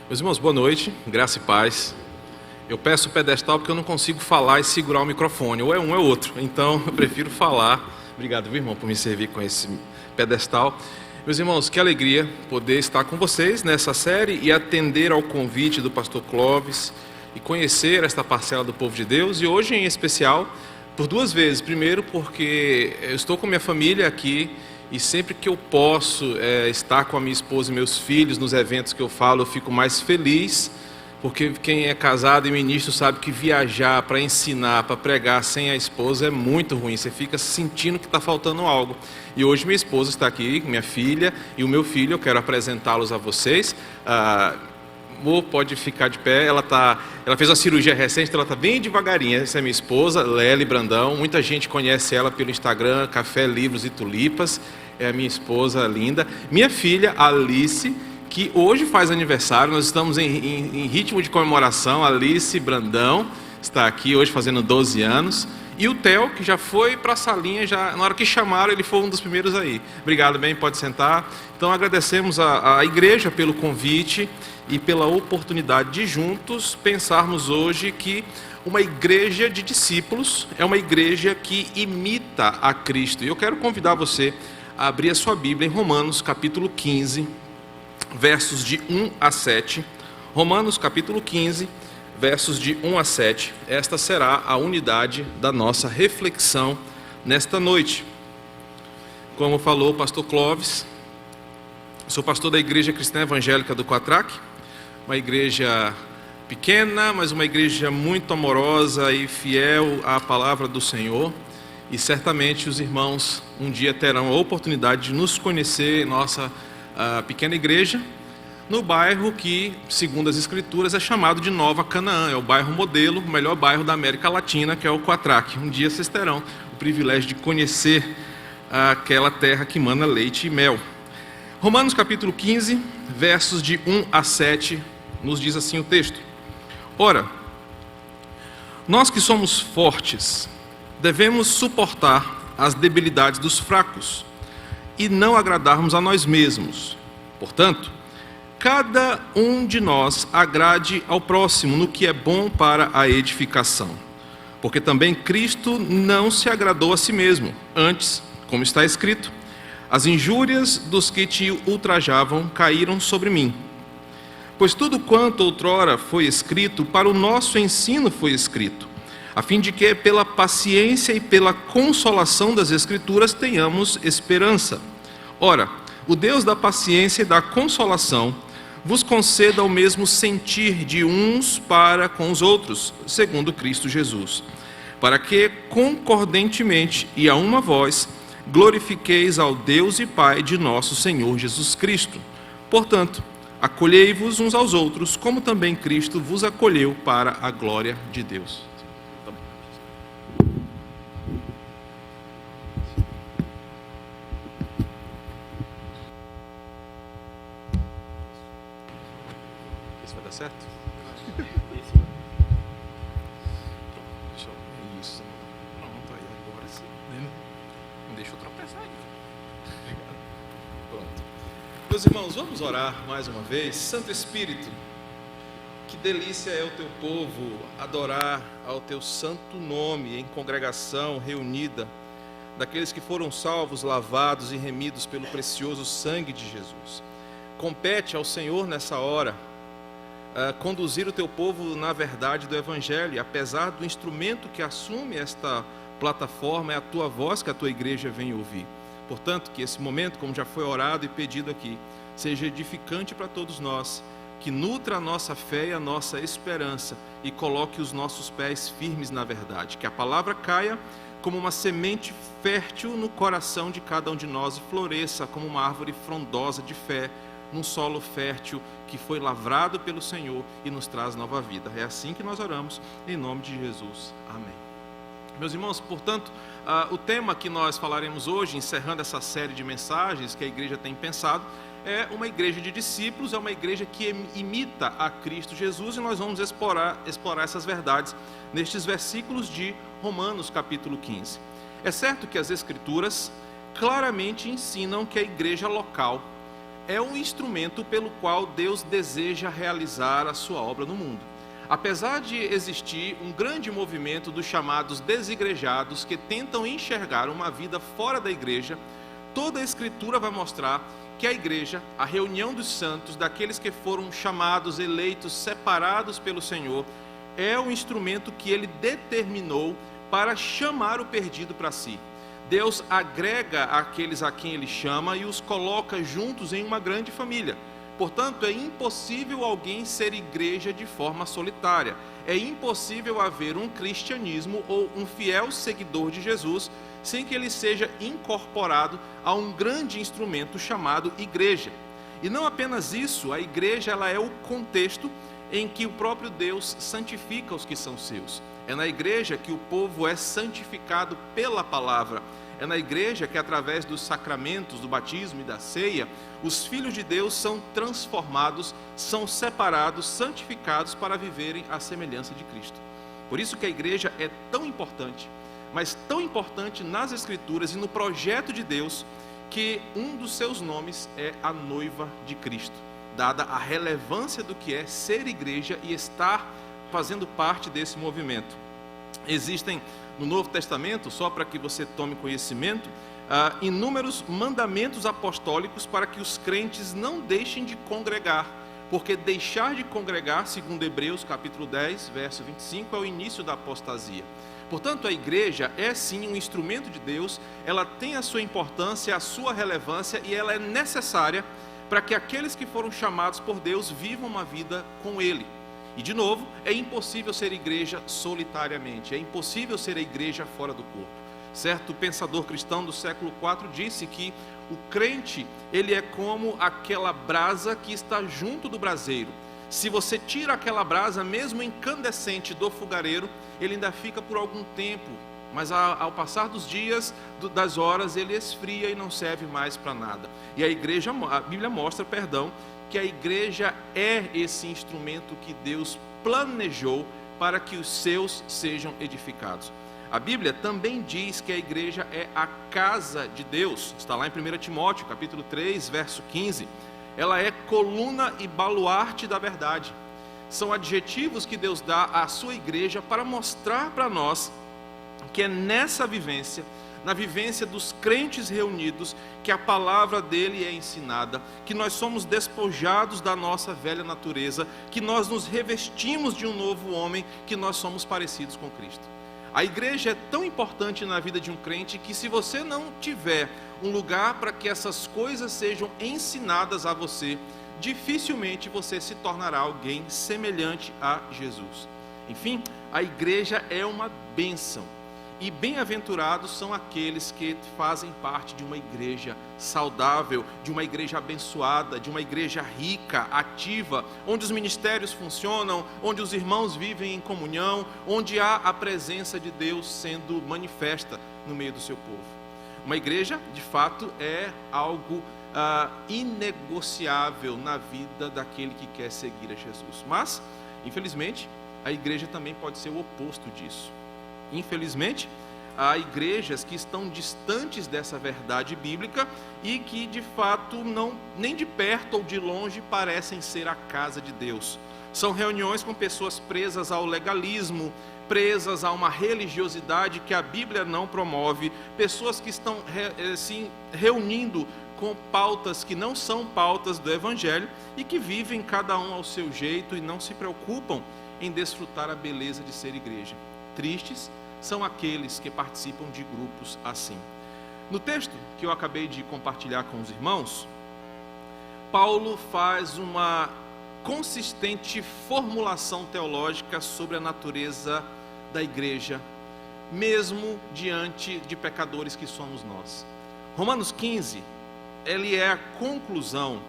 Meus irmãos, boa noite, graça e paz. Eu peço o pedestal porque eu não consigo falar e segurar o microfone, ou é um ou é outro, então eu prefiro falar. Obrigado, meu irmão, por me servir com esse pedestal. Meus irmãos, que alegria poder estar com vocês nessa série e atender ao convite do pastor Clóvis e conhecer esta parcela do povo de Deus, e hoje em especial por duas vezes. Primeiro porque eu estou com minha família aqui e sempre que eu posso estar com a minha esposa e meus filhos nos eventos que eu falo, eu fico mais feliz, porque quem é casado e ministro sabe que viajar para ensinar, para pregar sem a esposa é muito ruim, você fica sentindo que está faltando algo. E hoje minha esposa está aqui, minha filha e o meu filho, eu quero apresentá-los a vocês. Amor, pode ficar de pé. Ela fez uma cirurgia recente, então ela está bem devagarinha. Essa é minha esposa, Lely Brandão. Muita gente conhece ela pelo Instagram, Café, Livros e Tulipas. É a minha esposa linda. Minha filha, Alice, que hoje faz aniversário. Nós estamos em ritmo de comemoração. Alice Brandão está aqui hoje fazendo 12 anos. E o Theo, que já foi para a salinha, na hora que chamaram, ele foi um dos primeiros aí. Obrigado, bem, pode sentar. Então agradecemos à igreja pelo convite e pela oportunidade de juntos pensarmos hoje que uma igreja de discípulos é uma igreja que imita a Cristo. E eu quero convidar você a abrir a sua Bíblia em Romanos capítulo 15, versos de 1 a 7. Romanos capítulo 15, versos de 1 a 7. Esta será a unidade da nossa reflexão nesta noite. Como falou o pastor Clóvis, sou pastor da Igreja Cristã Evangélica do Quatraque, uma igreja pequena, mas uma igreja muito amorosa e fiel à palavra do Senhor. E certamente os irmãos um dia terão a oportunidade de nos conhecer em nossa pequena igreja, no bairro que, segundo as Escrituras, é chamado de Nova Canaã. É o bairro modelo, o melhor bairro da América Latina, que é o Quatraque. Um dia vocês terão o privilégio de conhecer aquela terra que mana leite e mel. Romanos capítulo 15, versos de 1 a 7, nos diz assim o texto: Ora, nós que somos fortes, devemos suportar as debilidades dos fracos e não agradarmos a nós mesmos. Portanto, cada um de nós agrade ao próximo no que é bom para a edificação. Porque também Cristo não se agradou a si mesmo. Antes, como está escrito, as injúrias dos que te ultrajavam caíram sobre mim. Pois tudo quanto outrora foi escrito, para o nosso ensino foi escrito, a fim de que pela paciência e pela consolação das Escrituras tenhamos esperança. Ora, o Deus da paciência e da consolação vos conceda o mesmo sentir de uns para com os outros, segundo Cristo Jesus, para que, concordentemente e a uma voz, glorifiqueis ao Deus e Pai de nosso Senhor Jesus Cristo. Portanto, acolhei-vos uns aos outros, como também Cristo vos acolheu para a glória de Deus. Certo? Isso. Pronto, aí agora sim. Não deixa eu tropeçar aí. Obrigado. Pronto. Meus irmãos, vamos orar mais uma vez. Santo Espírito, que delícia é o teu povo adorar ao teu santo nome em congregação reunida, daqueles que foram salvos, lavados e remidos pelo precioso sangue de Jesus. Compete ao Senhor nessa hora conduzir o teu povo na verdade do Evangelho, apesar do instrumento que assume esta plataforma, é a tua voz que a tua igreja vem ouvir. Portanto, que esse momento, como já foi orado e pedido aqui, seja edificante para todos nós, que nutra a nossa fé e a nossa esperança e coloque os nossos pés firmes na verdade, que a palavra caia como uma semente fértil no coração de cada um de nós e floresça como uma árvore frondosa de fé, num solo fértil que foi lavrado pelo Senhor e nos traz nova vida. É assim que nós oramos, em nome de Jesus. Amém. Meus irmãos, portanto, o tema que nós falaremos hoje, encerrando essa série de mensagens que a igreja tem pensado, é uma igreja de discípulos, é uma igreja que imita a Cristo Jesus, e nós vamos explorar essas verdades nestes versículos de Romanos capítulo 15. É certo que as Escrituras claramente ensinam que a igreja local é um instrumento pelo qual Deus deseja realizar a sua obra no mundo. Apesar de existir um grande movimento dos chamados desigrejados que tentam enxergar uma vida fora da igreja, toda a Escritura vai mostrar que a igreja, a reunião dos santos, daqueles que foram chamados, eleitos, separados pelo Senhor, é o instrumento que Ele determinou para chamar o perdido para si. Deus agrega aqueles a quem Ele chama e os coloca juntos em uma grande família. Portanto, é impossível alguém ser igreja de forma solitária. É impossível haver um cristianismo ou um fiel seguidor de Jesus sem que ele seja incorporado a um grande instrumento chamado igreja. E não apenas isso, a igreja ela é o contexto em que o próprio Deus santifica os que são seus. É na igreja que o povo é santificado pela palavra. É na igreja que, através dos sacramentos, do batismo e da ceia, os filhos de Deus são transformados, são separados, santificados para viverem à semelhança de Cristo. Por isso que a igreja é tão importante, mas tão importante nas Escrituras e no projeto de Deus, que um dos seus nomes é a noiva de Cristo, dada a relevância do que é ser igreja e estar fazendo parte desse movimento. Existem no Novo Testamento, só para que você tome conhecimento, inúmeros mandamentos apostólicos para que os crentes não deixem de congregar, porque deixar de congregar, segundo Hebreus capítulo 10, verso 25, é o início da apostasia. Portanto, a igreja é sim um instrumento de Deus, ela tem a sua importância, a sua relevância e ela é necessária para que aqueles que foram chamados por Deus vivam uma vida com Ele. E de novo, é impossível ser igreja solitariamente, é impossível ser a igreja fora do corpo. Certo pensador cristão do século IV disse que o crente, ele é como aquela brasa que está junto do braseiro. Se você tira aquela brasa, mesmo incandescente, do fogareiro, ele ainda fica por algum tempo, mas ao passar dos dias, das horas, ele esfria e não serve mais para nada. E a Bíblia mostra, que a igreja é esse instrumento que Deus planejou para que os seus sejam edificados. A Bíblia também diz que a igreja é a casa de Deus. Está lá em 1 Timóteo, capítulo 3, verso 15. Ela é coluna e baluarte da verdade. São adjetivos que Deus dá à sua igreja para mostrar para nós que é nessa vivência, na vivência dos crentes reunidos, que a palavra dele é ensinada, que nós somos despojados da nossa velha natureza, que nós nos revestimos de um novo homem, que nós somos parecidos com Cristo. A igreja é tão importante na vida de um crente que, se você não tiver um lugar para que essas coisas sejam ensinadas a você, dificilmente você se tornará alguém semelhante a Jesus. Enfim, a igreja é uma bênção. E bem-aventurados são aqueles que fazem parte de uma igreja saudável, de uma igreja abençoada, de uma igreja rica, ativa, onde os ministérios funcionam, onde os irmãos vivem em comunhão, onde há a presença de Deus sendo manifesta no meio do seu povo. Uma igreja, de fato, é algo inegociável na vida daquele que quer seguir a Jesus. Mas, infelizmente, a igreja também pode ser o oposto disso. Infelizmente, há igrejas que estão distantes dessa verdade bíblica e que, de fato, nem de perto ou de longe parecem ser a casa de Deus. São reuniões com pessoas presas ao legalismo, presas a uma religiosidade que a Bíblia não promove, pessoas que estão se reunindo com pautas que não são pautas do Evangelho e que vivem cada um ao seu jeito e não se preocupam em desfrutar a beleza de ser igreja. Tristes são aqueles que participam de grupos assim. No texto que eu acabei de compartilhar com os irmãos, Paulo faz uma consistente formulação teológica sobre a natureza da igreja, mesmo diante de pecadores que somos nós. Romanos 15, ele é a conclusão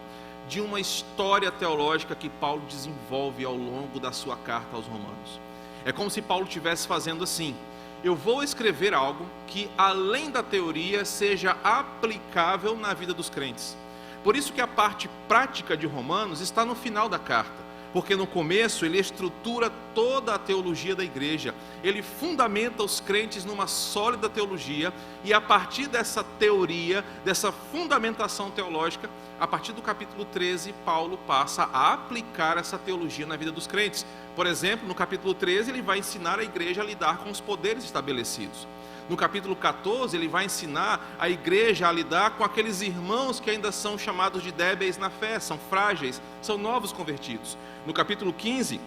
de uma história teológica que Paulo desenvolve ao longo da sua carta aos Romanos. É como se Paulo estivesse fazendo assim: eu vou escrever algo que, além da teoria, seja aplicável na vida dos crentes. Por isso que a parte prática de Romanos está no final da carta, porque no começo ele estrutura toda a teologia da igreja, ele fundamenta os crentes numa sólida teologia, e a partir dessa teoria, dessa fundamentação teológica, a partir do capítulo 13, Paulo passa a aplicar essa teologia na vida dos crentes. Por exemplo, no capítulo 13 ele vai ensinar a igreja a lidar com os poderes estabelecidos. No capítulo 14, ele vai ensinar a igreja a lidar com aqueles irmãos que ainda são chamados de débeis na fé, são frágeis, são novos convertidos. No capítulo 15,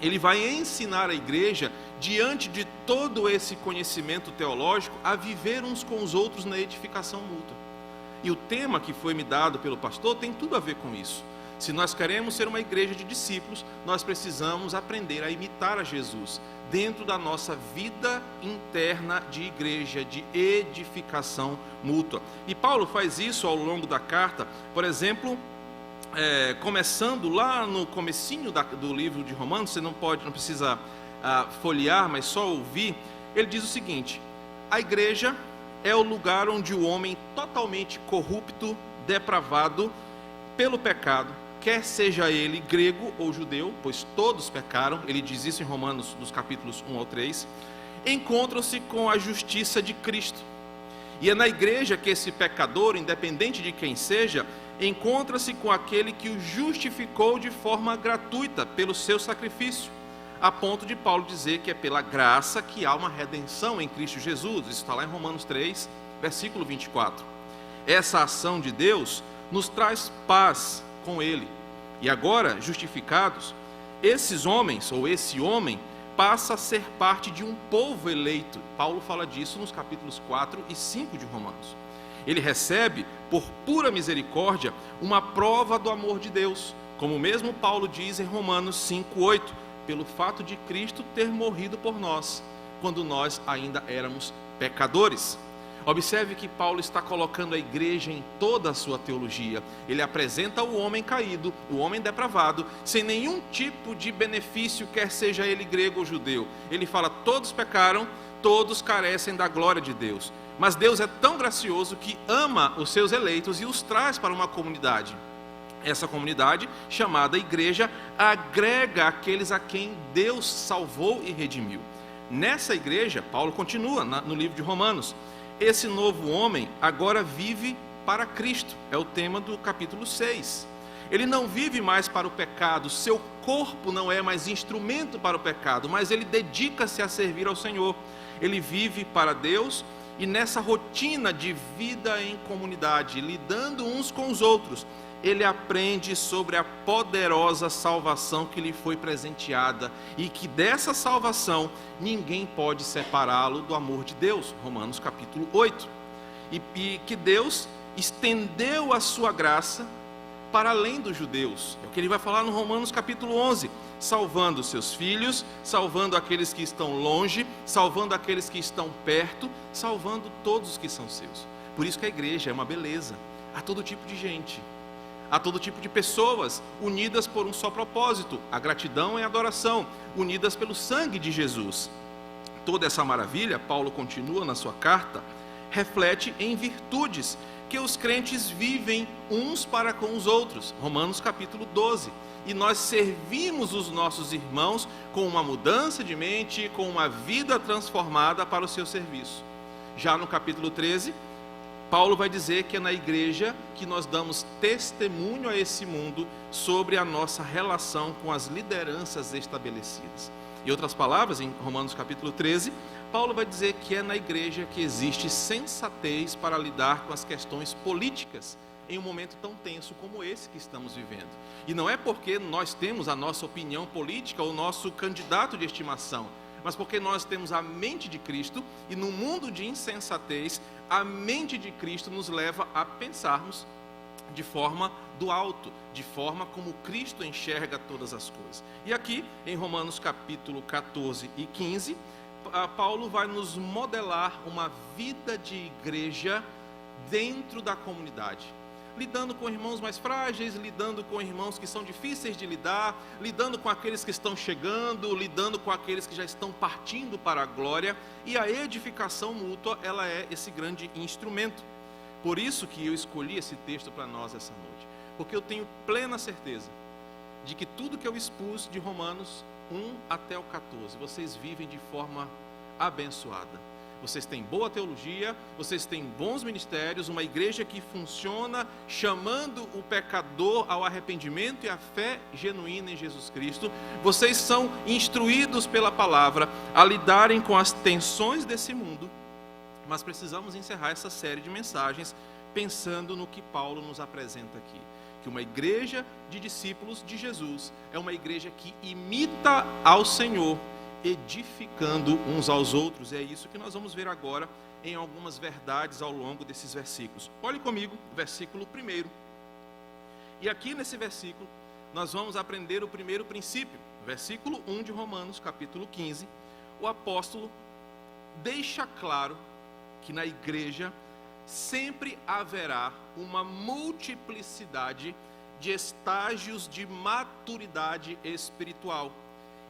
ele vai ensinar a igreja, diante de todo esse conhecimento teológico, a viver uns com os outros na edificação mútua. E o tema que foi me dado pelo pastor tem tudo a ver com isso. Se nós queremos ser uma igreja de discípulos, nós precisamos aprender a imitar a Jesus dentro da nossa vida interna de igreja, de edificação mútua. E Paulo faz isso ao longo da carta, por exemplo, começando lá no comecinho do livro de Romanos, você não precisa folhear, mas só ouvir. Ele diz o seguinte: a igreja é o lugar onde o homem totalmente corrupto, depravado pelo pecado, quer seja ele grego ou judeu, pois todos pecaram, ele diz isso em Romanos, nos capítulos 1 ao 3, encontram-se com a justiça de Cristo. E é na igreja que esse pecador, independente de quem seja, encontra-se com aquele que o justificou de forma gratuita pelo seu sacrifício, a ponto de Paulo dizer que é pela graça que há uma redenção em Cristo Jesus. Isso está lá em Romanos 3, versículo 24. Essa ação de Deus nos traz paz com ele. E agora, justificados, esses homens, ou esse homem, passa a ser parte de um povo eleito. Paulo fala disso nos capítulos 4 e 5 de Romanos. Ele recebe, por pura misericórdia, uma prova do amor de Deus, como mesmo Paulo diz em Romanos 5:8, pelo fato de Cristo ter morrido por nós, quando nós ainda éramos pecadores. Observe que Paulo está colocando a igreja em toda a sua teologia. Ele apresenta o homem caído, o homem depravado, sem nenhum tipo de benefício, quer seja ele grego ou judeu. Ele fala: todos pecaram, todos carecem da glória de Deus. Mas Deus é tão gracioso que ama os seus eleitos e os traz para uma comunidade. Essa comunidade, chamada igreja, agrega aqueles a quem Deus salvou e redimiu. Nessa igreja, Paulo continua no livro de Romanos, esse novo homem agora vive para Cristo, é o tema do capítulo 6. Ele não vive mais para o pecado, seu corpo não é mais instrumento para o pecado, mas ele dedica-se a servir ao Senhor. Ele vive para Deus e nessa rotina de vida em comunidade, lidando uns com os outros, ele aprende sobre a poderosa salvação que lhe foi presenteada e que dessa salvação ninguém pode separá-lo do amor de Deus, Romanos capítulo 8. E que Deus estendeu a sua graça para além dos judeus, é o que ele vai falar no Romanos capítulo 11, salvando seus filhos, salvando aqueles que estão longe, salvando aqueles que estão perto, salvando todos os que são seus. Por isso que a igreja é uma beleza, há todo tipo de gente, há todo tipo de pessoas unidas por um só propósito, a gratidão e a adoração, unidas pelo sangue de Jesus. Toda essa maravilha, Paulo continua na sua carta, reflete em virtudes que os crentes vivem uns para com os outros, Romanos capítulo 12. E nós servimos os nossos irmãos com uma mudança de mente, com uma vida transformada para o seu serviço. Já no capítulo 13, Paulo vai dizer que é na igreja que nós damos testemunho a esse mundo sobre a nossa relação com as lideranças estabelecidas. Em outras palavras, em Romanos capítulo 13, Paulo vai dizer que é na igreja que existe sensatez para lidar com as questões políticas em um momento tão tenso como esse que estamos vivendo. E não é porque nós temos a nossa opinião política ou o nosso candidato de estimação, mas porque nós temos a mente de Cristo e no mundo de insensatez, a mente de Cristo nos leva a pensarmos de forma do alto, de forma como Cristo enxerga todas as coisas. E aqui, em Romanos capítulo 14 e 15, Paulo vai nos modelar uma vida de igreja dentro da comunidade, lidando com irmãos mais frágeis, lidando com irmãos que são difíceis de lidar, lidando com aqueles que estão chegando, lidando com aqueles que já estão partindo para a glória, e a edificação mútua, ela é esse grande instrumento. Por isso que eu escolhi esse texto para nós essa noite, porque eu tenho plena certeza de que tudo que eu expus de Romanos 1 até o 14, vocês vivem de forma abençoada. Vocês têm boa teologia, vocês têm bons ministérios, uma igreja que funciona chamando o pecador ao arrependimento e à fé genuína em Jesus Cristo. Vocês são instruídos pela palavra a lidarem com as tensões desse mundo. Mas precisamos encerrar essa série de mensagens pensando no que Paulo nos apresenta aqui. Que uma igreja de discípulos de Jesus é uma igreja que imita ao Senhor, edificando uns aos outros. É isso que nós vamos ver agora em algumas verdades ao longo desses versículos. Olhe comigo, versículo 1. E aqui nesse versículo, nós vamos aprender o primeiro princípio. Versículo 1 de Romanos, capítulo 15. O apóstolo deixa claro que na igreja sempre haverá uma multiplicidade de estágios de maturidade espiritual.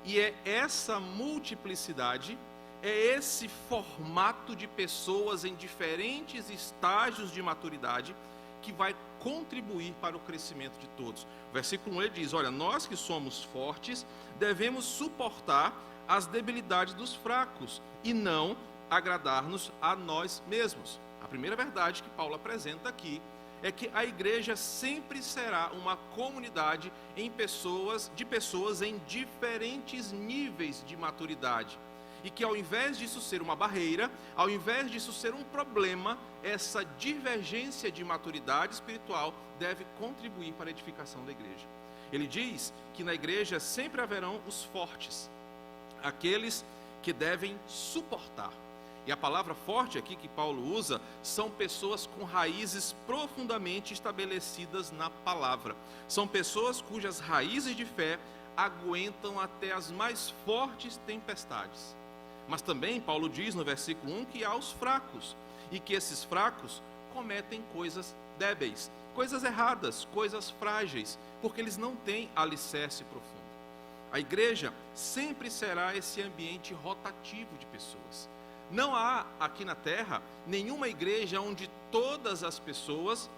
E é essa multiplicidade, é esse formato de pessoas em diferentes estágios de maturidade que vai contribuir para o crescimento de todos. O versículo 1 ele diz, olha, nós que somos fortes devemos suportar as debilidades dos fracos e não agradar-nos a nós mesmos. A primeira verdade que Paulo apresenta aqui é que a igreja sempre será uma comunidade de pessoas em diferentes níveis de maturidade. E que ao invés disso ser uma barreira, ao invés disso ser um problema, essa divergência de maturidade espiritual deve contribuir para a edificação da igreja. Ele diz que na igreja sempre haverão os fortes, aqueles que devem suportar. E a palavra forte aqui que Paulo usa são pessoas com raízes profundamente estabelecidas na palavra. São pessoas cujas raízes de fé aguentam até as mais fortes tempestades. Mas também Paulo diz no versículo 1 que há os fracos, e que esses fracos cometem coisas débeis, coisas erradas, coisas frágeis, porque eles não têm alicerce profundo. A igreja sempre será esse ambiente rotativo de pessoas. Não há aqui na terra nenhuma igreja onde todas as pessoas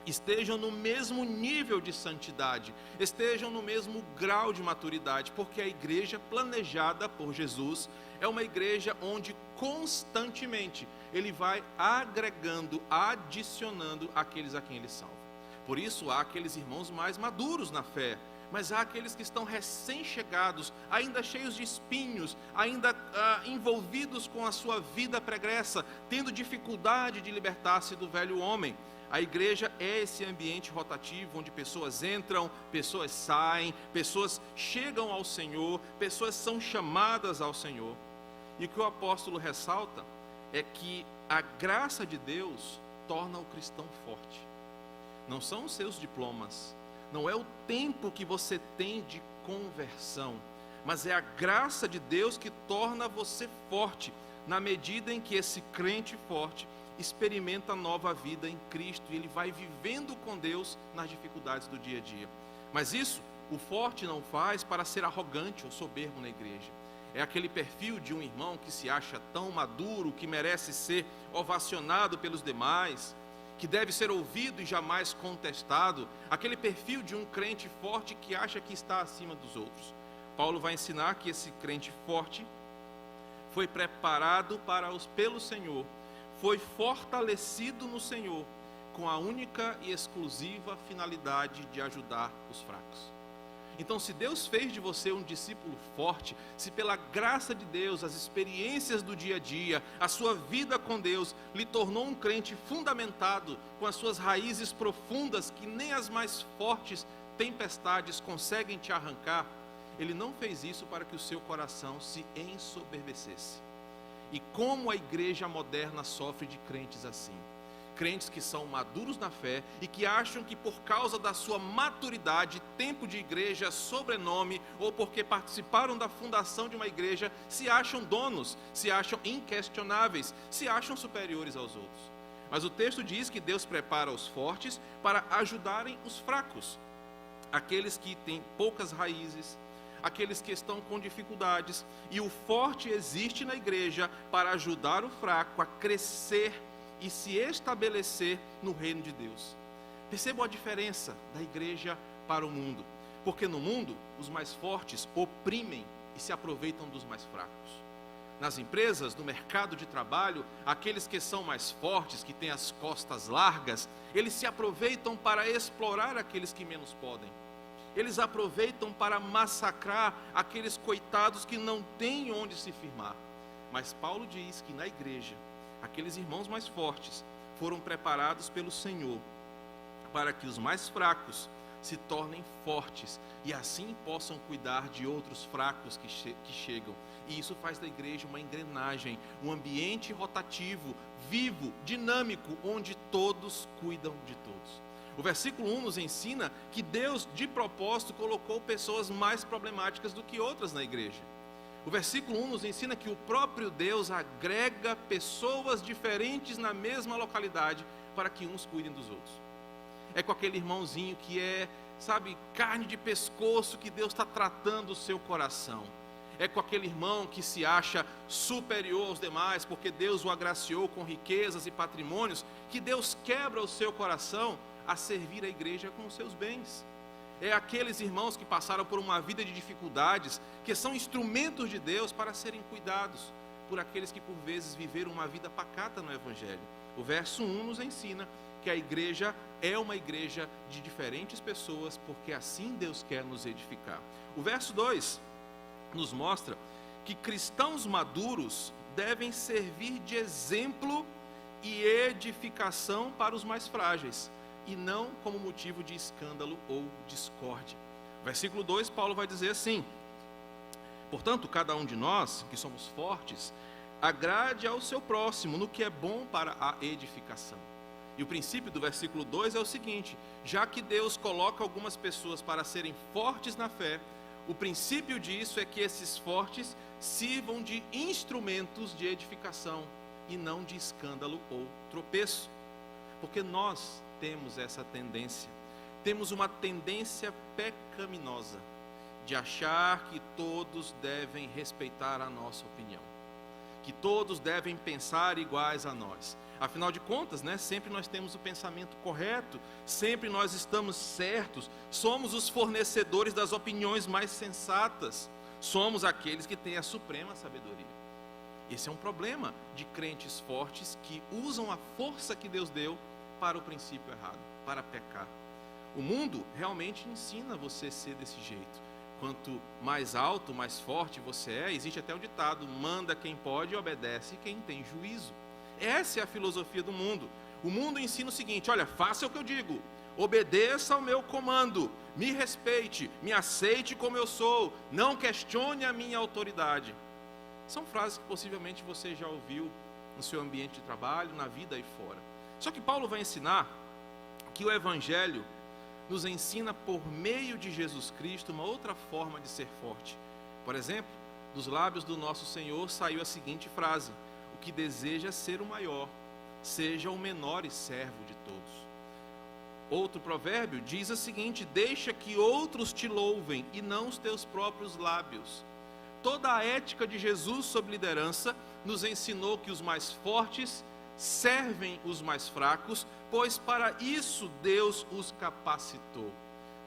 estejam no mesmo nível de santidade, estejam no mesmo grau de maturidade, porque a igreja planejada por Jesus é uma igreja onde constantemente ele vai agregando, adicionando aqueles a quem ele salva. Por isso há aqueles irmãos mais maduros na fé, mas há aqueles que estão recém-chegados, ainda cheios de espinhos, ainda envolvidos com a sua vida pregressa, tendo dificuldade de libertar-se do velho homem. A igreja é esse ambiente rotativo, onde pessoas entram, pessoas saem, pessoas chegam ao Senhor, pessoas são chamadas ao Senhor. E o que o apóstolo ressalta é que a graça de Deus torna o cristão forte. Não são os seus diplomas, não é o tempo que você tem de conversão, mas é a graça de Deus que torna você forte, na medida em que esse crente forte experimenta nova vida em Cristo, e ele vai vivendo com Deus nas dificuldades do dia a dia. Mas isso, o forte não faz para ser arrogante ou soberbo na igreja. É aquele perfil de um irmão que se acha tão maduro, que merece ser ovacionado pelos demais, que deve ser ouvido e jamais contestado, aquele perfil de um crente forte que acha que está acima dos outros. Paulo vai ensinar que esse crente forte foi preparado pelo Senhor, foi fortalecido no Senhor, com a única e exclusiva finalidade de ajudar os fracos. Então, se Deus fez de você um discípulo forte, se pela graça de Deus, as experiências do dia a dia, a sua vida com Deus, lhe tornou um crente fundamentado, com as suas raízes profundas, que nem as mais fortes tempestades conseguem te arrancar, Ele não fez isso para que o seu coração se ensoberbecesse. E como a igreja moderna sofre de crentes assim? Crentes que são maduros na fé e que acham que por causa da sua maturidade, tempo de igreja, sobrenome, ou porque participaram da fundação de uma igreja, se acham donos, se acham inquestionáveis, se acham superiores aos outros. Mas o texto diz que Deus prepara os fortes para ajudarem os fracos, aqueles que têm poucas raízes, aqueles que estão com dificuldades, e o forte existe na igreja para ajudar o fraco a crescer e se estabelecer no reino de Deus. Percebam a diferença da igreja para o mundo. Porque no mundo, os mais fortes oprimem e se aproveitam dos mais fracos. Nas empresas, no mercado de trabalho, aqueles que são mais fortes, que têm as costas largas, eles se aproveitam para explorar aqueles que menos podem. Eles aproveitam para massacrar aqueles coitados que não têm onde se firmar. Mas Paulo diz que na igreja, aqueles irmãos mais fortes foram preparados pelo Senhor para que os mais fracos se tornem fortes e assim possam cuidar de outros fracos que chegam. E isso faz da igreja uma engrenagem, um ambiente rotativo, vivo, dinâmico, onde todos cuidam de todos. O versículo 1 nos ensina que Deus, de propósito, colocou pessoas mais problemáticas do que outras na igreja. O versículo 1 nos ensina que o próprio Deus agrega pessoas diferentes na mesma localidade para que uns cuidem dos outros. É com aquele irmãozinho que é, carne de pescoço que Deus está tratando o seu coração. É com aquele irmão que se acha superior aos demais, porque Deus o agraciou com riquezas e patrimônios, que Deus quebra o seu coração a servir a igreja com os seus bens. É aqueles irmãos que passaram por uma vida de dificuldades, que são instrumentos de Deus para serem cuidados por aqueles que por vezes viveram uma vida pacata no Evangelho. O verso 1 nos ensina que a igreja é uma igreja de diferentes pessoas, porque assim Deus quer nos edificar. O verso 2 nos mostra que cristãos maduros devem servir de exemplo e edificação para os mais frágeis, e não como motivo de escândalo ou discórdia. Versículo 2, Paulo vai dizer assim: portanto, cada um de nós, que somos fortes, agrade ao seu próximo no que é bom para a edificação. E o princípio do versículo 2 é o seguinte: já que Deus coloca algumas pessoas para serem fortes na fé, o princípio disso é que esses fortes sirvam de instrumentos de edificação e não de escândalo ou tropeço. Porque nós temos essa tendência, temos uma tendência pecaminosa de achar que todos devem respeitar a nossa opinião, que todos devem pensar iguais a nós. Afinal de contas, sempre nós temos o pensamento correto, sempre nós estamos certos, somos os fornecedores das opiniões mais sensatas, somos aqueles que têm a suprema sabedoria. Esse é um problema de crentes fortes que usam a força que Deus deu para o princípio errado, para pecar. O mundo realmente ensina você a ser desse jeito. Quanto mais alto, mais forte você é, existe até o ditado: manda quem pode e obedece quem tem juízo. Essa é a filosofia do mundo. O mundo ensina o seguinte: olha, faça o que eu digo, obedeça ao meu comando, me respeite, me aceite como eu sou, não questione a minha autoridade. São frases que possivelmente você já ouviu no seu ambiente de trabalho, na vida e fora. Só que Paulo vai ensinar que o Evangelho nos ensina por meio de Jesus Cristo uma outra forma de ser forte. Por exemplo, dos lábios do nosso Senhor saiu a seguinte frase: o que deseja ser o maior, seja o menor e servo de todos. Outro provérbio diz o seguinte: deixa que outros te louvem e não os teus próprios lábios. Toda a ética de Jesus sobre liderança nos ensinou que os mais fortes servem os mais fracos, pois para isso Deus os capacitou.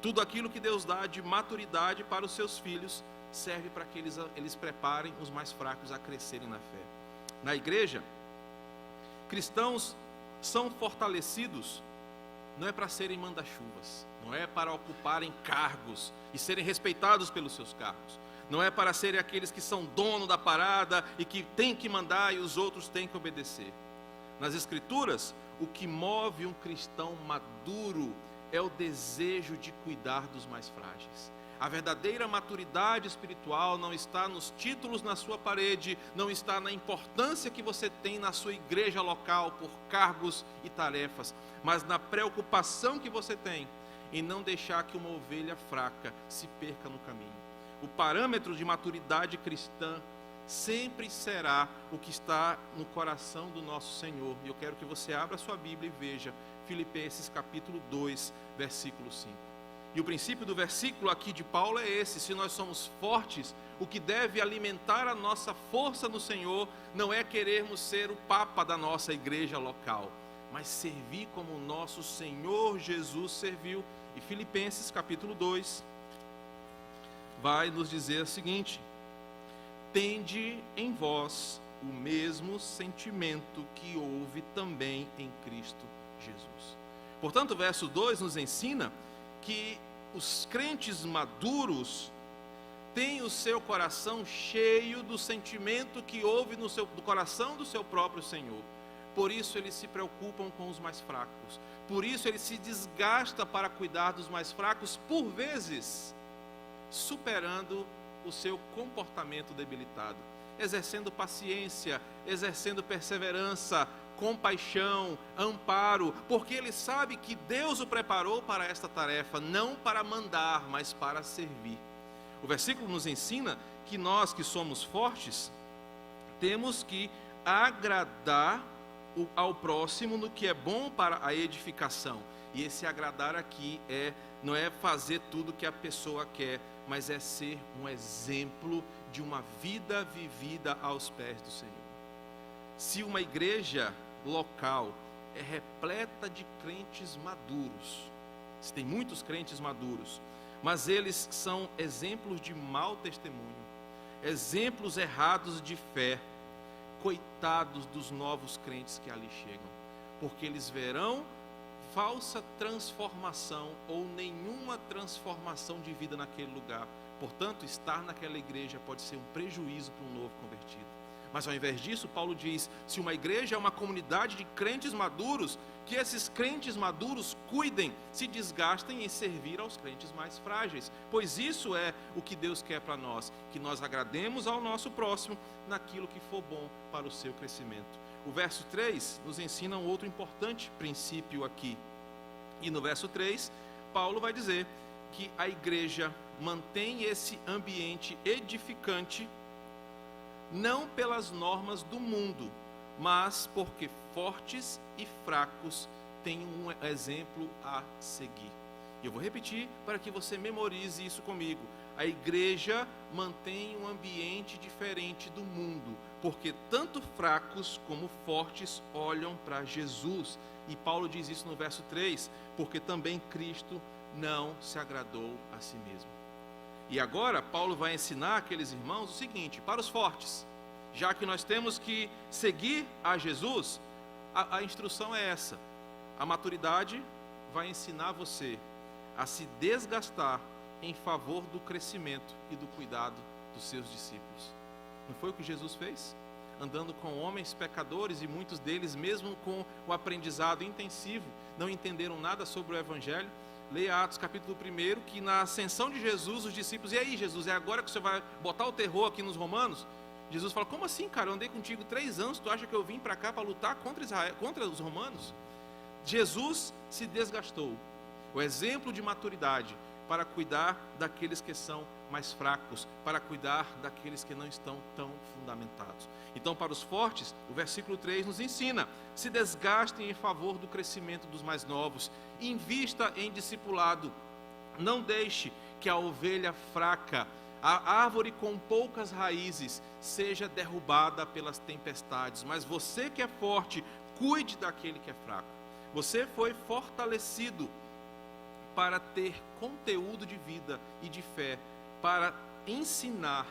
Tudo aquilo que Deus dá de maturidade para os seus filhos serve para que eles preparem os mais fracos a crescerem na fé. Na igreja, cristãos são fortalecidos não é para serem manda-chuvas, não é para ocuparem cargos e serem respeitados pelos seus cargos, não é para serem aqueles que são dono da parada e que têm que mandar e os outros têm que obedecer. Nas Escrituras, o que move um cristão maduro é o desejo de cuidar dos mais frágeis. A verdadeira maturidade espiritual não está nos títulos na sua parede, não está na importância que você tem na sua igreja local por cargos e tarefas, mas na preocupação que você tem em não deixar que uma ovelha fraca se perca no caminho. O parâmetro de maturidade cristã sempre será o que está no coração do nosso Senhor. E eu quero que você abra a sua Bíblia e veja Filipenses capítulo 2, versículo 5. E o princípio do versículo aqui de Paulo é esse: se nós somos fortes, o que deve alimentar a nossa força no Senhor não é querermos ser o papa da nossa igreja local, mas servir como o nosso Senhor Jesus serviu. E Filipenses capítulo 2, vai nos dizer o seguinte: tende em vós o mesmo sentimento que houve também em Cristo Jesus. Portanto, o verso 2 nos ensina que os crentes maduros têm o seu coração cheio do sentimento que houve do coração do seu próprio Senhor. Por isso eles se preocupam com os mais fracos. Por isso ele se desgasta para cuidar dos mais fracos, por vezes superando o seu comportamento debilitado, exercendo paciência, exercendo perseverança, compaixão, amparo, porque ele sabe que Deus o preparou para esta tarefa, não para mandar, mas para servir. O versículo nos ensina que nós que somos fortes, temos que agradar ao próximo no que é bom para a edificação. E esse agradar aqui não é fazer tudo que a pessoa quer, mas é ser um exemplo de uma vida vivida aos pés do Senhor. Se uma igreja local é repleta de crentes maduros, se tem muitos crentes maduros, mas eles são exemplos de mau testemunho, exemplos errados de fé, coitados dos novos crentes que ali chegam, porque eles verão falsa transformação ou nenhuma transformação de vida naquele lugar. Portanto, estar naquela igreja pode ser um prejuízo para um novo convertido. Mas ao invés disso, Paulo diz: se uma igreja é uma comunidade de crentes maduros, que esses crentes maduros cuidem, se desgastem em servir aos crentes mais frágeis, pois isso é o que Deus quer para nós, que nós agrademos ao nosso próximo naquilo que for bom para o seu crescimento. O verso 3 nos ensina um outro importante princípio aqui. E no verso 3, Paulo vai dizer que a igreja mantém esse ambiente edificante não pelas normas do mundo, mas porque fortes e fracos têm um exemplo a seguir. E eu vou repetir para que você memorize isso comigo. A igreja mantém um ambiente diferente do mundo, porque tanto fracos como fortes olham para Jesus. E Paulo diz isso no verso 3, porque também Cristo não se agradou a si mesmo. E agora Paulo vai ensinar aqueles irmãos o seguinte: para os fortes, já que nós temos que seguir a Jesus, a instrução é essa: a maturidade vai ensinar você a se desgastar em favor do crescimento e do cuidado dos seus discípulos. Não foi o que Jesus fez? Andando com homens pecadores, e muitos deles, mesmo com o aprendizado intensivo, não entenderam nada sobre o Evangelho. Leia Atos capítulo 1, que na ascensão de Jesus, os discípulos: e aí, Jesus, é agora que você vai botar o terror aqui nos romanos? Jesus fala: como assim, cara? Eu andei contigo 3 anos, tu acha que eu vim para cá para lutar contra Israel, contra os romanos? Jesus se desgastou. O exemplo de maturidade para cuidar daqueles que são mais fracos, para cuidar daqueles que não estão tão fundamentados. Então, para os fortes, o versículo 3 nos ensina: se desgastem em favor do crescimento dos mais novos, invista em discipulado, não deixe que a ovelha fraca, a árvore com poucas raízes, seja derrubada pelas tempestades, mas você que é forte, cuide daquele que é fraco. Você foi fortalecido para ter conteúdo de vida e de fé, para ensinar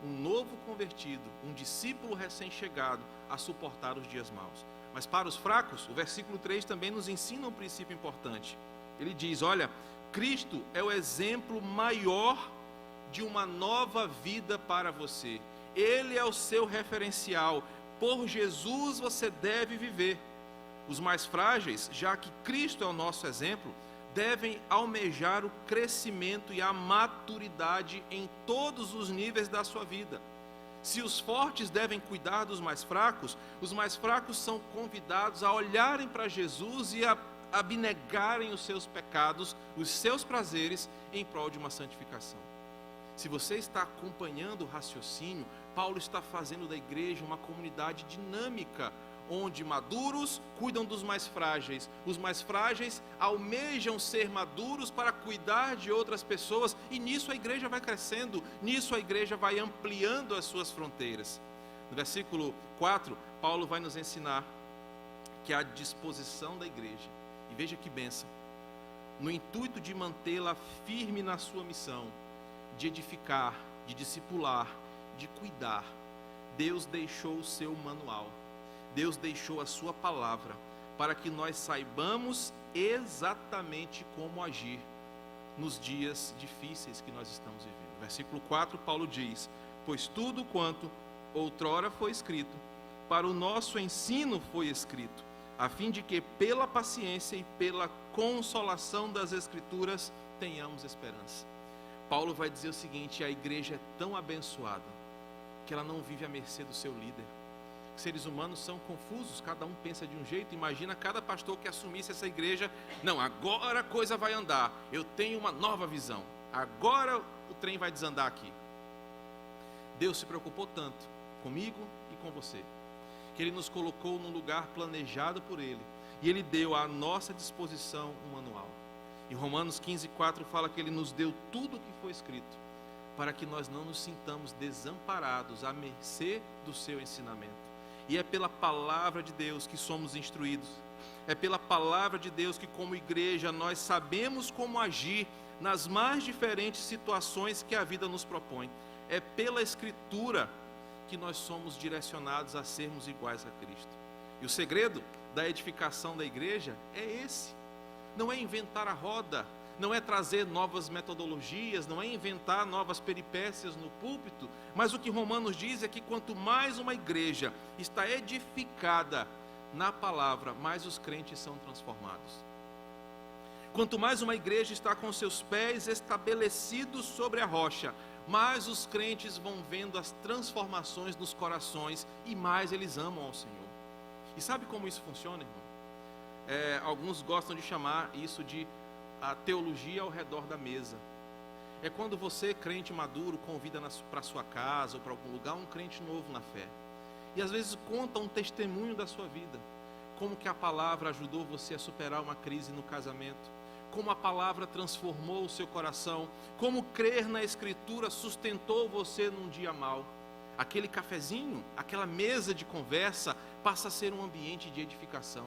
um novo convertido, um discípulo recém-chegado, a suportar os dias maus. Mas para os fracos, o versículo 3 também nos ensina um princípio importante. Ele diz: olha, Cristo é o exemplo maior de uma nova vida para você. Ele é o seu referencial. Por Jesus você deve viver. Os mais frágeis, já que Cristo é o nosso exemplo, devem almejar o crescimento e a maturidade em todos os níveis da sua vida. Se os fortes devem cuidar dos mais fracos, os mais fracos são convidados a olharem para Jesus e a abnegarem os seus pecados, os seus prazeres, em prol de uma santificação. Se você está acompanhando o raciocínio, Paulo está fazendo da igreja uma comunidade dinâmica, onde maduros cuidam dos mais frágeis, os mais frágeis almejam ser maduros para cuidar de outras pessoas, e nisso a igreja vai crescendo, nisso a igreja vai ampliando as suas fronteiras. No versículo 4, Paulo vai nos ensinar que a disposição da igreja, e veja que bênção, no intuito de mantê-la firme na sua missão, de edificar, de discipular, de cuidar, Deus deixou o seu manual, Deus deixou a sua palavra, para que nós saibamos exatamente como agir nos dias difíceis que nós estamos vivendo. Versículo 4, Paulo diz: pois tudo quanto outrora foi escrito, para o nosso ensino foi escrito, a fim de que pela paciência e pela consolação das Escrituras tenhamos esperança. Paulo vai dizer o seguinte: a igreja é tão abençoada que ela não vive à mercê do seu líder. Seres humanos são confusos, cada um pensa de um jeito. Imagina cada pastor que assumisse essa igreja: não, agora a coisa vai andar, eu tenho uma nova visão, agora o trem vai desandar aqui. Deus se preocupou tanto comigo e com você, que Ele nos colocou num lugar planejado por Ele, e Ele deu à nossa disposição um manual. Em Romanos 15:4 fala que Ele nos deu tudo o que foi escrito, para que nós não nos sintamos desamparados à mercê do seu ensinamento. E é pela palavra de Deus que somos instruídos, é pela palavra de Deus que, como igreja, nós sabemos como agir nas mais diferentes situações que a vida nos propõe. É pela Escritura que nós somos direcionados a sermos iguais a Cristo. E o segredo da edificação da igreja é esse: não é inventar a roda, não é trazer novas metodologias, não é inventar novas peripécias no púlpito, mas o que Romanos diz é que quanto mais uma igreja está edificada na palavra, mais os crentes são transformados. Quanto mais uma igreja está com seus pés estabelecidos sobre a rocha, mais os crentes vão vendo as transformações nos corações e mais eles amam ao Senhor. E sabe como isso funciona, irmão? Alguns gostam de chamar isso de a teologia ao redor da mesa. É quando você, crente maduro, convida para sua casa ou para algum lugar um crente novo na fé, e às vezes conta um testemunho da sua vida, como que a palavra ajudou você a superar uma crise no casamento, como a palavra transformou o seu coração, como crer na Escritura sustentou você num dia mau. Aquele cafezinho, aquela mesa de conversa passa a ser um ambiente de edificação,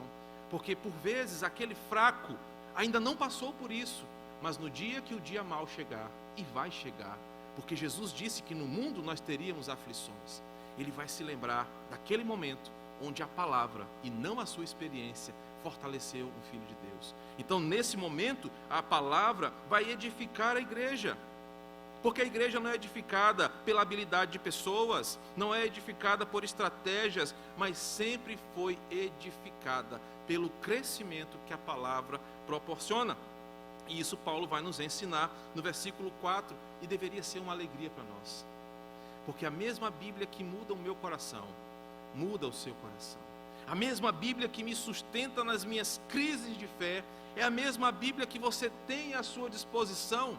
porque por vezes aquele fraco ainda não passou por isso, mas no dia que o dia mau chegar, e vai chegar, porque Jesus disse que no mundo nós teríamos aflições, ele vai se lembrar daquele momento onde a palavra e não a sua experiência fortaleceu um filho de Deus. Então nesse momento a palavra vai edificar a igreja, porque a igreja não é edificada pela habilidade de pessoas, não é edificada por estratégias, mas sempre foi edificada pelo crescimento que a palavra proporciona. E isso Paulo vai nos ensinar no versículo 4, e deveria ser uma alegria para nós, porque a mesma Bíblia que muda o meu coração, muda o seu coração. A mesma Bíblia que me sustenta nas minhas crises de fé, é a mesma Bíblia que você tem à sua disposição.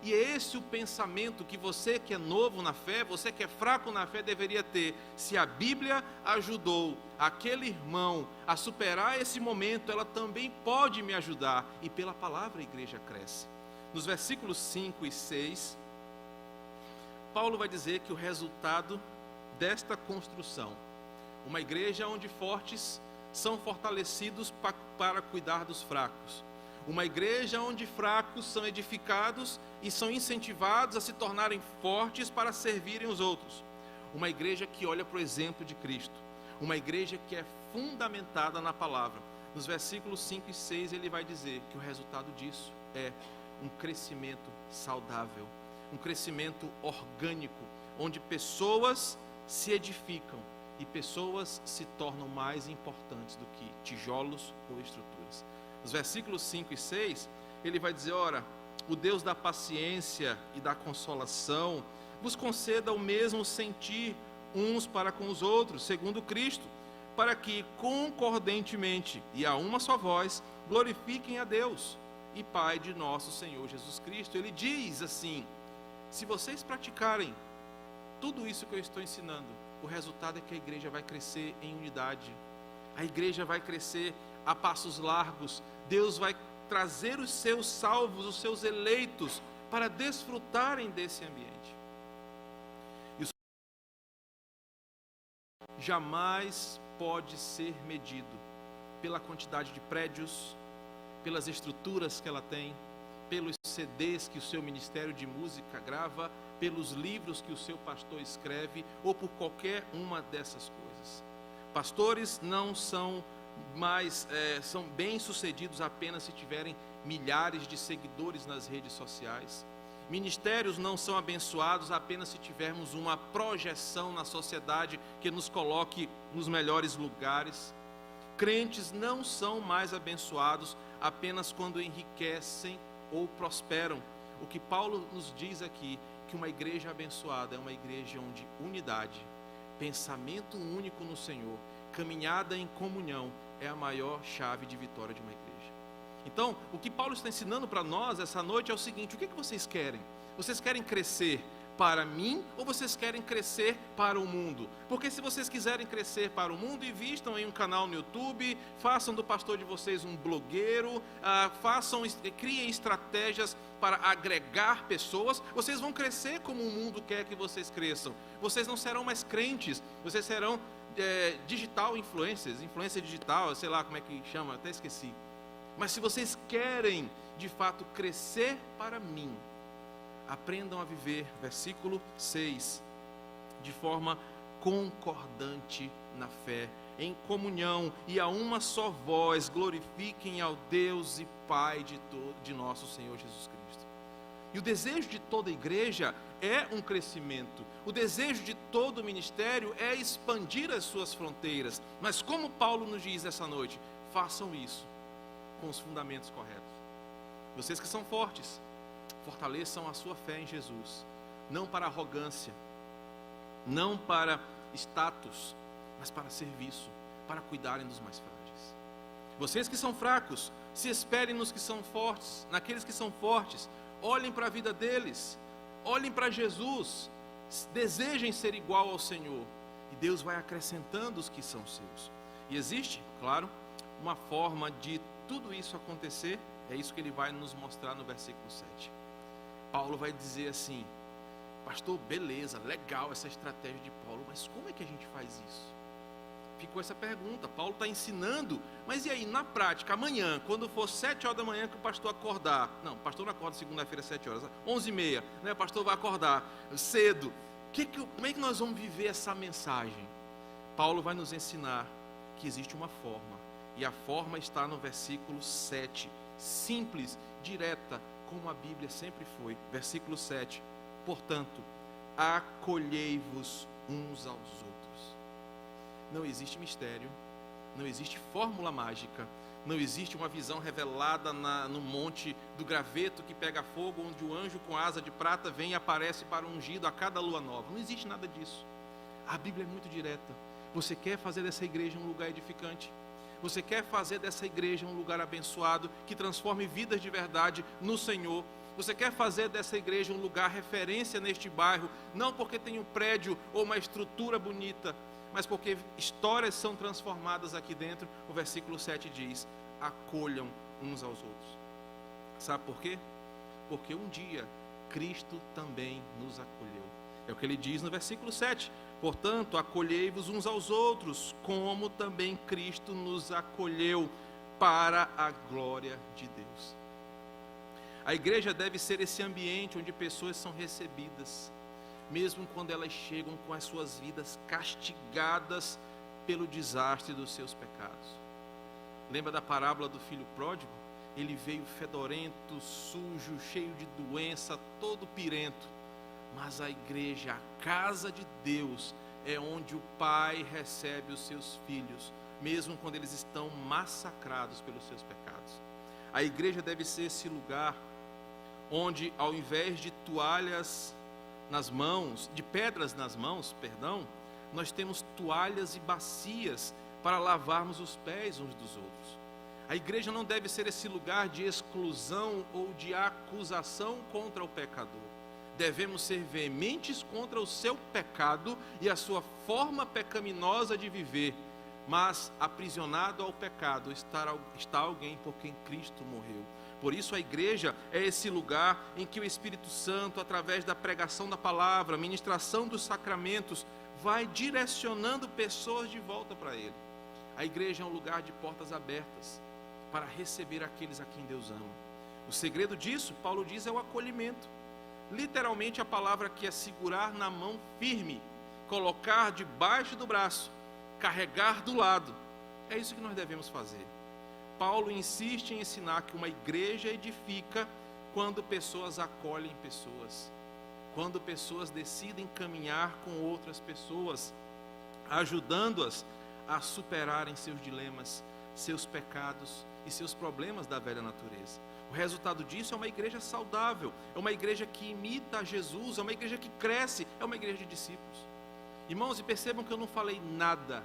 E é esse o pensamento que você que é novo na fé, você que é fraco na fé, deveria ter. Se a Bíblia ajudou aquele irmão a superar esse momento, ela também pode me ajudar. E pela palavra a igreja cresce. Nos versículos 5 e 6, Paulo vai dizer que o resultado desta construção, uma igreja onde fortes são fortalecidos para cuidar dos fracos, uma igreja onde fracos são edificados e são incentivados a se tornarem fortes para servirem os outros. Uma igreja que olha para o exemplo de Cristo. Uma igreja que é fundamentada na palavra. Nos versículos 5 e 6 ele vai dizer que o resultado disso é um crescimento saudável, um crescimento orgânico, onde pessoas se edificam e pessoas se tornam mais importantes do que tijolos ou estruturas. Nos versículos 5 e 6, ele vai dizer: ora, o Deus da paciência e da consolação vos conceda o mesmo sentir uns para com os outros, segundo Cristo, para que concordentemente e a uma só voz glorifiquem a Deus e Pai de nosso Senhor Jesus Cristo. Ele diz assim: se vocês praticarem tudo isso que eu estou ensinando, o resultado é que a igreja vai crescer em unidade, a igreja vai crescer a passos largos. Deus vai trazer os seus salvos, os seus eleitos, para desfrutarem desse ambiente. Isso jamais pode ser medido pela quantidade de prédios, pelas estruturas que ela tem, pelos CDs que o seu ministério de música grava, pelos livros que o seu pastor escreve ou por qualquer uma dessas coisas. Pastores não são são bem-sucedidos apenas se tiverem milhares de seguidores nas redes sociais. Ministérios não são abençoados apenas se tivermos uma projeção na sociedade que nos coloque nos melhores lugares. Crentes não são mais abençoados apenas quando enriquecem ou prosperam. O que Paulo nos diz aqui, que uma igreja abençoada é uma igreja onde unidade, pensamento único no Senhor, caminhada em comunhão é a maior chave de vitória de uma igreja. Então, o que Paulo está ensinando para nós essa noite é o seguinte: o que vocês querem? Vocês querem crescer para mim ou vocês querem crescer para o mundo? Porque se vocês quiserem crescer para o mundo, invistam em um canal no YouTube, façam do pastor de vocês um blogueiro, criem estratégias para agregar pessoas, vocês vão crescer como o mundo quer que vocês cresçam. Vocês não serão mais crentes, vocês serão digital influencers, influência digital, sei lá como é que chama, até esqueci. Mas se vocês querem de fato crescer para mim, aprendam a viver, versículo 6, de forma concordante na fé, em comunhão e a uma só voz, glorifiquem ao Deus e Pai de nosso Senhor Jesus Cristo. E o desejo de toda igreja é um crescimento, o desejo de todo ministério é expandir as suas fronteiras, mas como Paulo nos diz essa noite, façam isso com os fundamentos corretos. Vocês que são fortes, fortaleçam a sua fé em Jesus, não para arrogância, não para status, mas para serviço, para cuidarem dos mais frágeis. Vocês que são fracos, se esperem nos que são fortes, naqueles que são fortes, olhem para a vida deles, olhem para Jesus, desejem ser igual ao Senhor, e Deus vai acrescentando os que são seus. E existe, claro, uma forma de tudo isso acontecer, é isso que ele vai nos mostrar no versículo 7. Paulo vai dizer assim: pastor, beleza, legal essa estratégia de Paulo, mas como é que a gente faz isso? Ficou essa pergunta, Paulo está ensinando, mas e aí, na prática, amanhã, quando for 7 horas da manhã que o pastor acordar, não, o pastor não acorda segunda-feira às 7 horas, 11h30, né, o pastor vai acordar cedo, como é que nós vamos viver essa mensagem? Paulo vai nos ensinar que existe uma forma, e a forma está no versículo 7, simples, direta, como a Bíblia sempre foi. Versículo 7, portanto, acolhei-vos uns aos outros. Não existe mistério, não existe fórmula mágica, não existe uma visão revelada no monte do graveto que pega fogo, onde o anjo com asa de prata vem e aparece para um ungido a cada lua nova. Não existe nada disso. A Bíblia é muito direta. Você quer fazer dessa igreja um lugar edificante? Você quer fazer dessa igreja um lugar abençoado, que transforme vidas de verdade no Senhor? Você quer fazer dessa igreja um lugar referência neste bairro, não porque tem um prédio ou uma estrutura bonita, mas porque histórias são transformadas aqui dentro? O versículo 7 diz: acolham uns aos outros. Sabe por quê? Porque um dia Cristo também nos acolheu. É o que ele diz no versículo 7. Portanto, acolhei-vos uns aos outros, como também Cristo nos acolheu, para a glória de Deus. A igreja deve ser esse ambiente onde pessoas são recebidas, mesmo quando elas chegam com as suas vidas castigadas pelo desastre dos seus pecados. Lembra da parábola do filho pródigo? Ele veio fedorento, sujo, cheio de doença, todo pirento. Mas a igreja, a casa de Deus, é onde o Pai recebe os seus filhos, mesmo quando eles estão massacrados pelos seus pecados. A igreja deve ser esse lugar onde, ao invés de toalhas nas mãos, de pedras nas mãos, nós temos toalhas e bacias para lavarmos os pés uns dos outros. A igreja não deve ser esse lugar de exclusão ou de acusação contra o pecador. Devemos ser veementes contra o seu pecado e a sua forma pecaminosa de viver, mas aprisionado ao pecado está alguém por quem Cristo morreu. Por isso a igreja é esse lugar em que o Espírito Santo, através da pregação da palavra, ministração dos sacramentos, vai direcionando pessoas de volta para Ele. A igreja é um lugar de portas abertas para receber aqueles a quem Deus ama. O segredo disso, Paulo diz, é o acolhimento. Literalmente a palavra aqui é segurar na mão firme, colocar debaixo do braço, carregar do lado. É isso que nós devemos fazer. Paulo insiste em ensinar que uma igreja edifica quando pessoas acolhem pessoas, quando pessoas decidem caminhar com outras pessoas, ajudando-as a superarem seus dilemas, seus pecados e seus problemas da velha natureza. O resultado disso é uma igreja saudável, é uma igreja que imita Jesus, é uma igreja que cresce, é uma igreja de discípulos. Irmãos, e percebam que eu não falei nada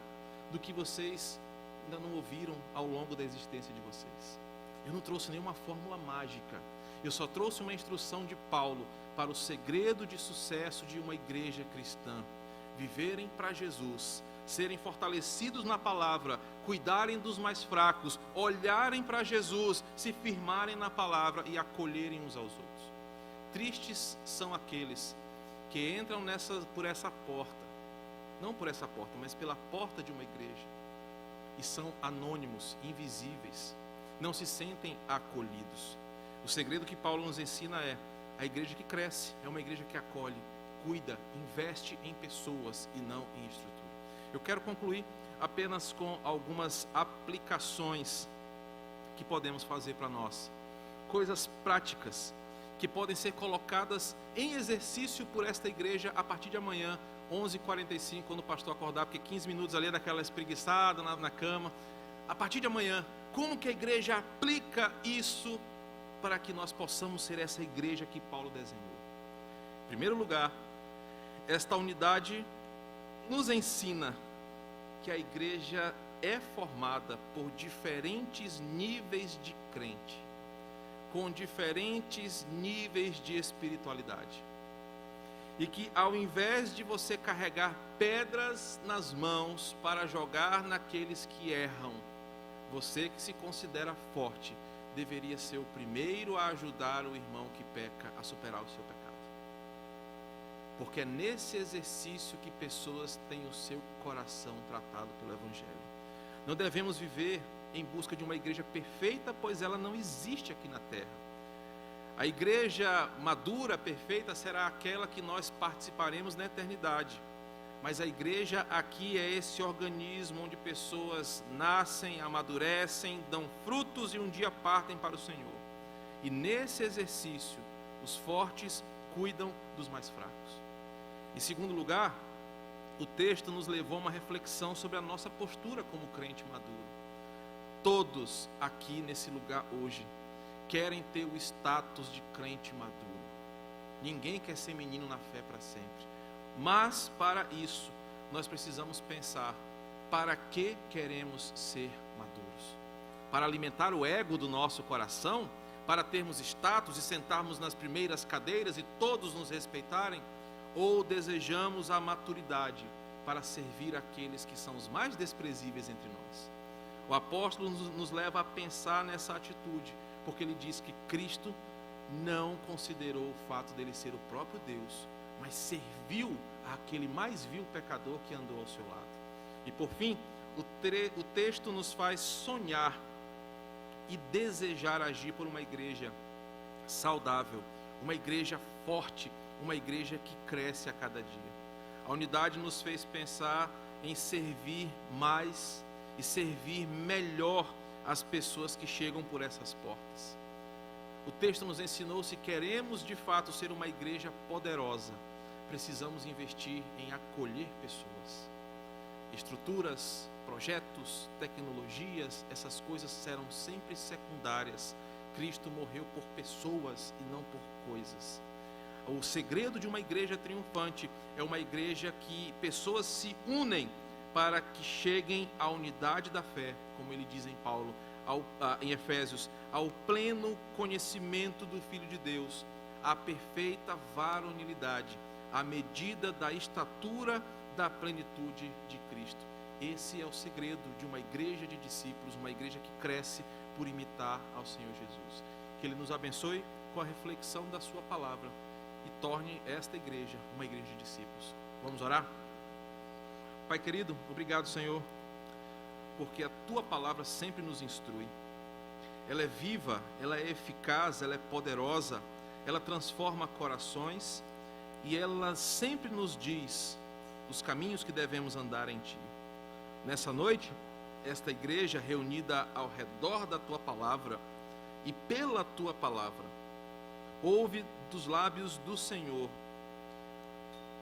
do que vocês ainda não ouviram ao longo da existência de vocês. Eu não trouxe nenhuma fórmula mágica, eu só trouxe uma instrução de Paulo para o segredo de sucesso de uma igreja cristã: viverem para Jesus, serem fortalecidos na palavra, cuidarem dos mais fracos, olharem para Jesus, se firmarem na palavra e acolherem uns aos outros. Tristes são aqueles que entram por essa porta, não por essa porta, mas pela porta de uma igreja, e são anônimos, invisíveis, não se sentem acolhidos. O segredo que Paulo nos ensina é: a igreja que cresce é uma igreja que acolhe, cuida, investe em pessoas e não em estrutura. Eu quero concluir apenas com algumas aplicações que podemos fazer para nós, coisas práticas que podem ser colocadas em exercício por esta igreja a partir de amanhã, 11h45, quando o pastor acordar, porque 15 minutos ali é daquela espreguiçada na cama. A partir de amanhã, como que a igreja aplica isso para que nós possamos ser essa igreja que Paulo desenhou? Em primeiro lugar, esta unidade nos ensina que a igreja é formada por diferentes níveis de crente, com diferentes níveis de espiritualidade. E que ao invés de você carregar pedras nas mãos para jogar naqueles que erram, você que se considera forte deveria ser o primeiro a ajudar o irmão que peca a superar o seu pecado. Porque é nesse exercício que pessoas têm o seu coração tratado pelo Evangelho. Não devemos viver em busca de uma igreja perfeita, pois ela não existe aqui na terra. A igreja madura, perfeita, será aquela que nós participaremos na eternidade. Mas a igreja aqui é esse organismo onde pessoas nascem, amadurecem, dão frutos e um dia partem para o Senhor. E nesse exercício, os fortes cuidam dos mais fracos. Em segundo lugar, o texto nos levou a uma reflexão sobre a nossa postura como crente maduro. Todos aqui nesse lugar hoje querem ter o status de crente maduro. Ninguém quer ser menino na fé para sempre. Mas para isso, nós precisamos pensar: para que queremos ser maduros? Para alimentar o ego do nosso coração? Para termos status e sentarmos nas primeiras cadeiras e todos nos respeitarem? Ou desejamos a maturidade para servir aqueles que são os mais desprezíveis entre nós? O apóstolo nos leva a pensar nessa atitude, porque ele diz que Cristo não considerou o fato dele ser o próprio Deus, mas serviu àquele mais vil pecador que andou ao seu lado. E por fim, o texto nos faz sonhar e desejar agir por uma igreja saudável, uma igreja forte, uma igreja que cresce a cada dia. A unidade nos fez pensar em servir mais e servir melhor as pessoas que chegam por essas portas. O texto nos ensinou: se queremos de fato ser uma igreja poderosa, precisamos investir em acolher pessoas. Estruturas, projetos, tecnologias, essas coisas serão sempre secundárias. Cristo morreu por pessoas e não por coisas. O segredo de uma igreja triunfante é uma igreja que pessoas se unem para que cheguem à unidade da fé, como ele diz em Paulo, em Efésios, ao pleno conhecimento do Filho de Deus, à perfeita varonilidade, à medida da estatura da plenitude de Cristo. Esse é o segredo de uma igreja de discípulos, uma igreja que cresce por imitar ao Senhor Jesus. Que Ele nos abençoe com a reflexão da sua palavra e torne esta igreja uma igreja de discípulos. Vamos orar? Pai querido, obrigado, Senhor, porque a Tua palavra sempre nos instrui. ela é viva, ela é eficaz, ela é poderosa, ela transforma corações e ela sempre nos diz os caminhos que devemos andar em Ti. Nessa noite, esta igreja reunida ao redor da Tua palavra e pela Tua palavra, ouve dos lábios do Senhor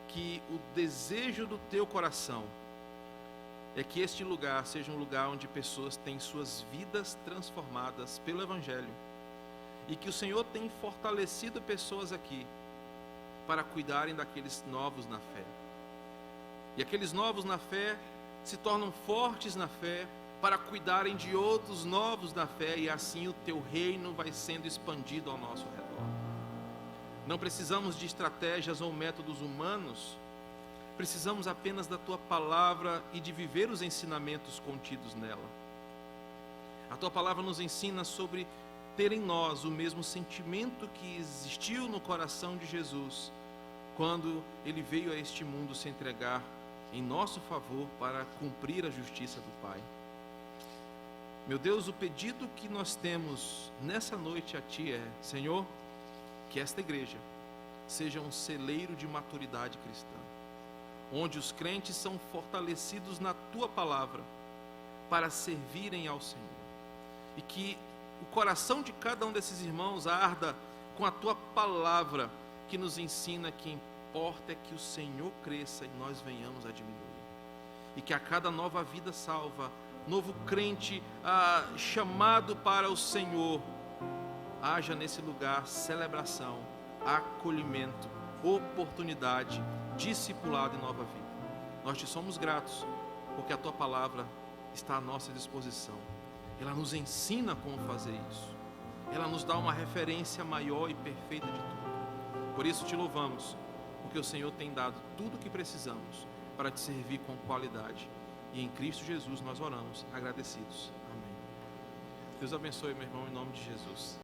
que o desejo do Teu coração é que este lugar seja um lugar onde pessoas têm suas vidas transformadas pelo Evangelho e que o Senhor tem fortalecido pessoas aqui para cuidarem daqueles novos na fé. E aqueles novos na fé se tornam fortes na fé para cuidarem de outros novos na fé e assim o Teu reino vai sendo expandido ao nosso redor. Não precisamos de estratégias ou métodos humanos, precisamos apenas da Tua palavra e de viver os ensinamentos contidos nela. A Tua palavra nos ensina sobre ter em nós o mesmo sentimento que existiu no coração de Jesus quando Ele veio a este mundo se entregar em nosso favor para cumprir a justiça do Pai. Meu Deus, o pedido que nós temos nessa noite a Ti é: Senhor, que esta igreja seja um celeiro de maturidade cristã, onde os crentes são fortalecidos na Tua palavra para servirem ao Senhor, e que o coração de cada um desses irmãos arda com a Tua palavra que nos ensina que importa é que o Senhor cresça e nós venhamos a diminuir, e que a cada nova vida salva, novo crente chamado para o Senhor, haja nesse lugar celebração, acolhimento, oportunidade, discipulado e nova vida. Nós Te somos gratos porque a Tua palavra está à nossa disposição. Ela nos ensina como fazer isso. Ela nos dá uma referência maior e perfeita de tudo. Por isso Te louvamos, porque o Senhor tem dado tudo o que precisamos para Te servir com qualidade. E em Cristo Jesus nós oramos agradecidos. Amém. Deus abençoe, meu irmão, em nome de Jesus.